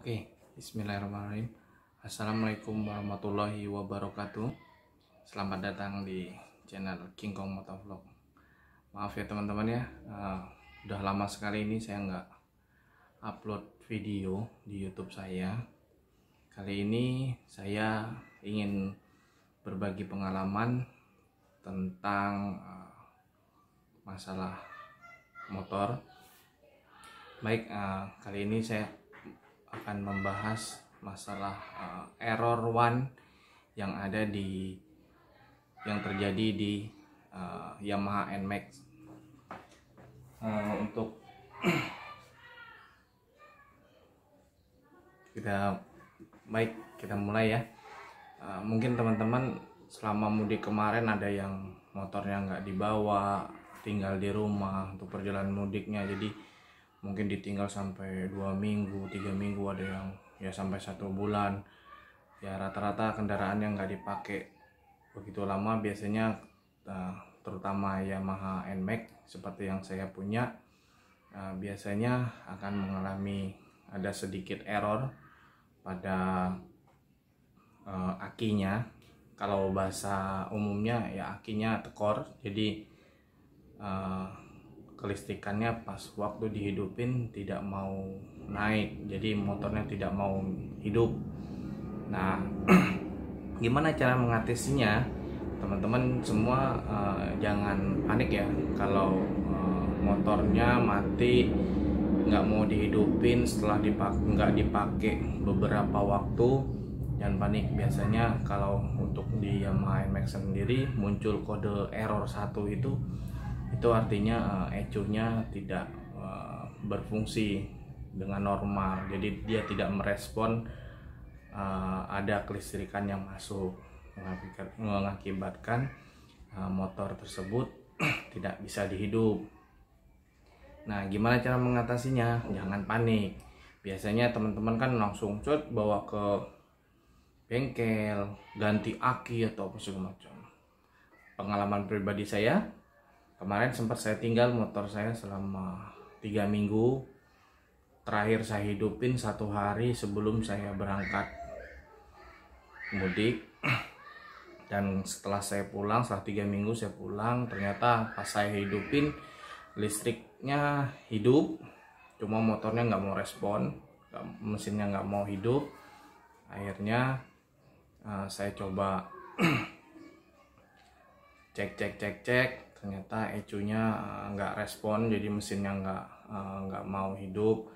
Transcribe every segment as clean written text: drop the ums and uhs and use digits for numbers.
Oke, bismillahirrahmanirrahim. Assalamualaikum warahmatullahi wabarakatuh. Selamat datang di channel King Kong Motovlog. Maaf ya teman-teman ya, udah lama sekali ini saya nggak upload video di YouTube saya. Kali ini saya ingin berbagi pengalaman tentang masalah motor. Baik, kali ini saya akan membahas masalah error one yang terjadi di Yamaha NMAX. Untuk kita mulai ya. Mungkin teman-teman selama mudik kemarin ada yang motornya nggak dibawa, tinggal di rumah untuk perjalanan mudiknya, jadi mungkin ditinggal sampai 2 minggu, 3 minggu, ada yang ya sampai 1 bulan. Ya rata-rata kendaraan yang nggak dipakai begitu lama biasanya, terutama Yamaha NMAX seperti yang saya punya, biasanya akan mengalami ada sedikit error pada akinya. Kalau bahasa umumnya ya akinya tekor, jadi kelistrikannya pas waktu dihidupin tidak mau naik, jadi motornya tidak mau hidup. Nah gimana cara mengatasinya teman-teman semua? Jangan panik ya kalau motornya mati nggak mau dihidupin setelah nggak dipakai beberapa waktu. Jangan panik. Biasanya kalau untuk di Yamaha NMAX sendiri muncul kode error 1 itu artinya ECU-nya tidak berfungsi dengan normal, jadi dia tidak merespon ada kelistrikan yang masuk, mengakibatkan motor tersebut tidak bisa dihidup. Nah gimana cara mengatasinya? Jangan panik. Biasanya teman-teman kan langsung bawa ke bengkel, ganti aki atau apa segala macam. Pengalaman pribadi saya, kemarin sempat saya tinggal motor saya selama 3 minggu. Terakhir saya hidupin 1 hari sebelum saya berangkat mudik. Dan setelah saya pulang, setelah 3 minggu saya pulang, ternyata pas saya hidupin listriknya hidup, cuma motornya nggak mau respon, mesinnya nggak mau hidup. Akhirnya saya coba cek, ternyata ECU-nya nggak respon, jadi mesinnya nggak mau hidup.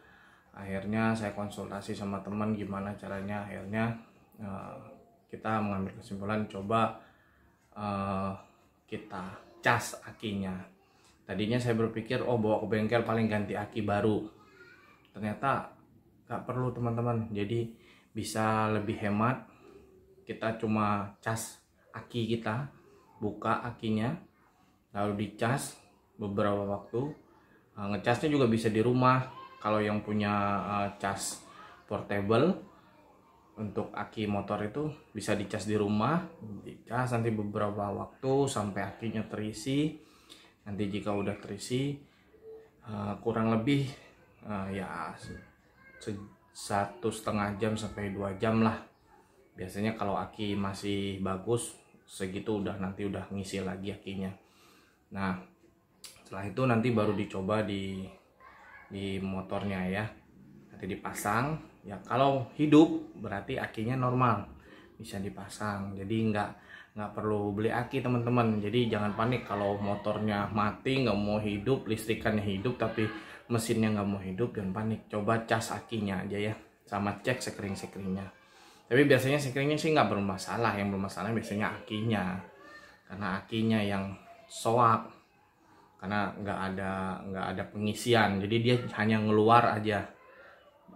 Akhirnya saya konsultasi sama teman gimana caranya. Akhirnya kita mengambil kesimpulan coba kita cas akinya. Tadinya saya berpikir bawa ke bengkel paling ganti aki baru, ternyata nggak perlu teman-teman. Jadi bisa lebih hemat, kita cuma cas aki kita, buka akinya lalu dicas beberapa waktu. Ngecasnya juga bisa di rumah. Kalau yang punya cas portable untuk aki motor itu bisa dicas di rumah, dicas nanti beberapa waktu sampai akinya terisi. Nanti jika udah terisi kurang lebih ya 1,5 jam sampai 2 jam lah. Biasanya kalau aki masih bagus segitu nanti udah ngisi lagi akinya. Nah setelah itu nanti baru dicoba di motornya ya, nanti dipasang ya. Kalau hidup berarti akinya normal, bisa dipasang. Jadi nggak perlu beli aki teman-teman. Jadi jangan panik kalau motornya mati nggak mau hidup, listrikannya hidup tapi mesinnya nggak mau hidup. Jangan panik, coba cas akinya aja ya, sama cek sekring-sekringnya. Tapi biasanya sekringnya sih nggak bermasalah, yang bermasalah biasanya akinya, karena akinya yang soak, karena nggak ada pengisian, jadi dia hanya ngeluar aja,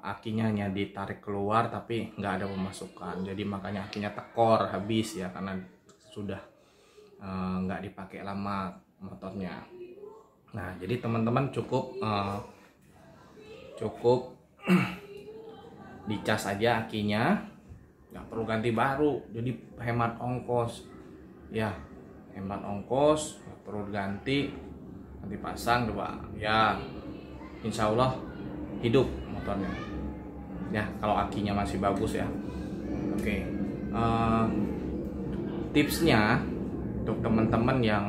akinya hanya ditarik keluar tapi nggak ada pemasukan. Jadi makanya akinya tekor habis ya, karena sudah nggak dipakai lama motornya. Nah jadi teman-teman cukup dicas aja akinya, nggak perlu ganti baru, jadi hemat ongkos ya, hemat ongkos, nggak perlu ganti. Nanti pasang coba ya, insya Allah hidup motornya. ya kalau akinya masih bagus ya. Oke, tipsnya untuk teman-teman yang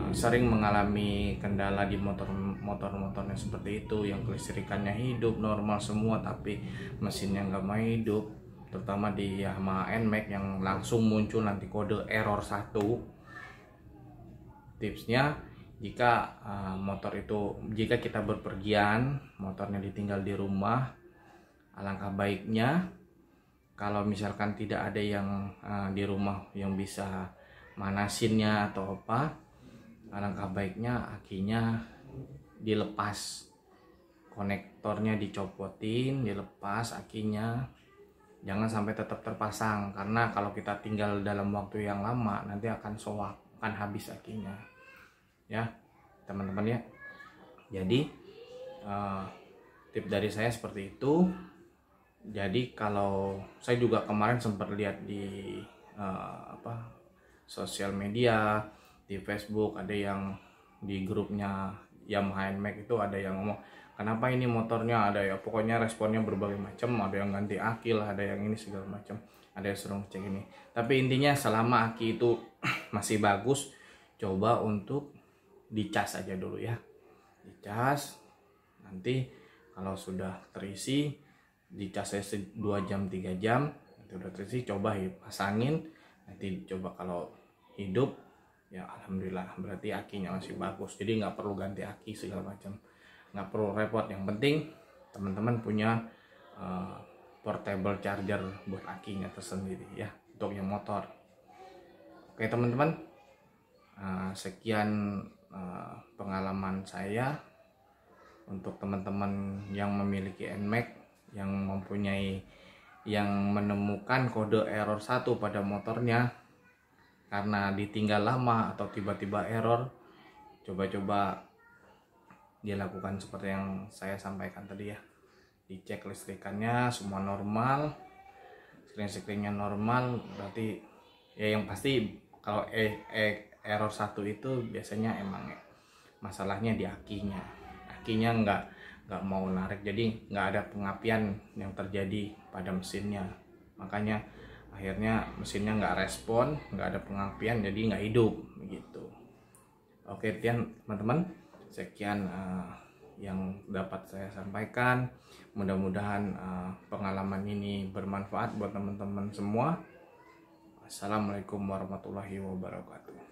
sering mengalami kendala di motornya seperti itu, yang kelistrikannya hidup normal semua tapi mesinnya nggak mau hidup, terutama di Yamaha NMAX yang langsung muncul nanti kode error 1. Tipsnya, jika kita berpergian, motornya ditinggal di rumah, alangkah baiknya kalau misalkan tidak ada yang di rumah yang bisa manasinnya atau apa, alangkah baiknya akinya dilepas, konektornya dicopotin, dilepas akinya, jangan sampai tetap terpasang, karena kalau kita tinggal dalam waktu yang lama nanti akan soak, akan habis akinya ya teman-teman ya. Jadi tips dari saya seperti itu. Jadi kalau saya juga kemarin sempat lihat di sosial media, di Facebook, ada yang di grupnya Yamaha NMAX itu ada yang ngomong, kenapa ini motornya, ada ya pokoknya responnya berbagai macam, ada yang ganti aki lah, ada yang ini segala macam, ada yang suruh cek ini. Tapi intinya selama aki itu masih bagus, coba untuk dicas aja dulu ya, dicas. Nanti kalau sudah terisi, dicas 2 jam 3 jam, nanti udah terisi, coba pasangin, nanti coba kalau hidup ya alhamdulillah, berarti akinya masih bagus. Jadi nggak perlu ganti aki segala macam, nggak perlu repot. Yang penting teman-teman punya portable charger buat akinya tersendiri ya untuk yang motor. Oke teman-teman, sekian pengalaman saya untuk teman-teman yang memiliki NMAX, yang menemukan kode error 1 pada motornya karena ditinggal lama atau tiba-tiba error. Coba-coba dilakukan seperti yang saya sampaikan tadi ya, dicek listrikannya semua normal, screen-screennya normal, berarti ya yang pasti kalau error 1 itu biasanya emang masalahnya di akinya nggak mau narik, jadi nggak ada pengapian yang terjadi pada mesinnya, makanya akhirnya mesinnya nggak respon, nggak ada pengapian, jadi nggak hidup begitu. Oke teman-teman, sekian yang dapat saya sampaikan. Mudah-mudahan pengalaman ini bermanfaat buat teman-teman semua. Assalamualaikum warahmatullahi wabarakatuh.